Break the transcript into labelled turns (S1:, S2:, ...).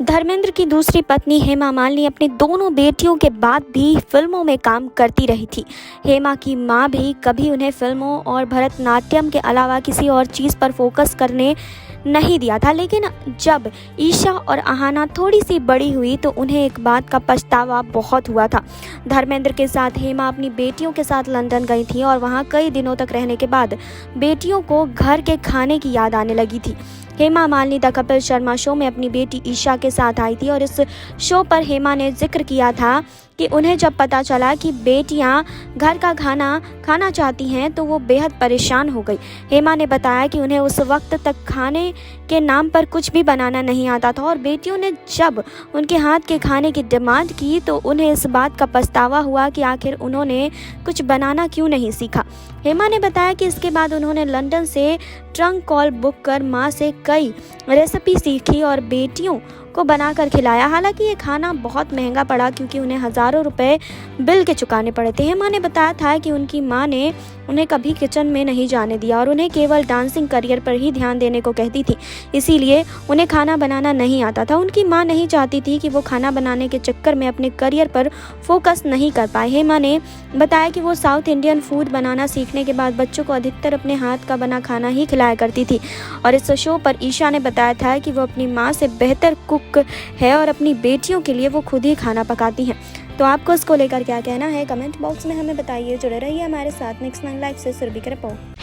S1: धर्मेंद्र की दूसरी पत्नी हेमा मालिनी अपनी दोनों बेटियों के बाद भी फिल्मों में काम करती रही थी। हेमा की मां भी कभी उन्हें फिल्मों और भरतनाट्यम के अलावा किसी और चीज़ पर फोकस करने नहीं दिया था। लेकिन जब ईशा और आहाना थोड़ी सी बड़ी हुई तो उन्हें एक बात का पछतावा बहुत हुआ था। धर्मेंद्र के साथ हेमा अपनी बेटियों के साथ लंदन गई थी और वहां कई दिनों तक रहने के बाद बेटियों को घर के खाने की याद आने लगी थी। हेमा मालिनी द कपिल शर्मा शो में अपनी बेटी ईशा के साथ आई थी और इस शो पर हेमा ने जिक्र किया था कि उन्हें जब पता चला कि बेटियां घर का खाना खाना चाहती हैं तो वो बेहद परेशान हो गई। हेमा ने बताया कि उन्हें उस वक्त तक खाने के नाम पर कुछ भी बनाना नहीं आता था और बेटियों ने जब उनके हाथ के खाने की डिमांड की तो उन्हें इस बात का पछतावा हुआ कि आखिर उन्होंने कुछ बनाना क्यों नहीं सीखा। हेमा ने बताया कि इसके बाद उन्होंने लंदन से ट्रंक कॉल बुक कर मां से कई रेसिपी सीखी और बेटियों को बनाकर खिलाया। हालांकि ये खाना बहुत महंगा पड़ा क्योंकि उन्हें हज़ारों रुपए बिल के चुकाने पड़े थे। हेमा ने बताया था कि उनकी मां ने उन्हें कभी किचन में नहीं जाने दिया और उन्हें केवल डांसिंग करियर पर ही ध्यान देने को कहती थी, इसीलिए उन्हें खाना बनाना नहीं आता था। उनकी मां नहीं चाहती थी कि वो खाना बनाने के चक्कर में अपने करियर पर फोकस नहीं कर पाए। हेमा ने बताया कि वो साउथ इंडियन फूड बनाना सीखने के बाद बच्चों को अधिकतर अपने हाथ का बना खाना ही खिलाया करती थी और इस शो पर ईशा ने बताया था कि वो अपनी मां से बेहतर कुक है और अपनी बेटियों के लिए वो खुद ही खाना पकाती हैं। तो आपको इसको लेकर क्या कहना है कमेंट बॉक्स में हमें बताइए। जुड़े रहिए हमारे साथ। नेक्स्ट 9 लाइफ से सुरभि के रिपोर्ट।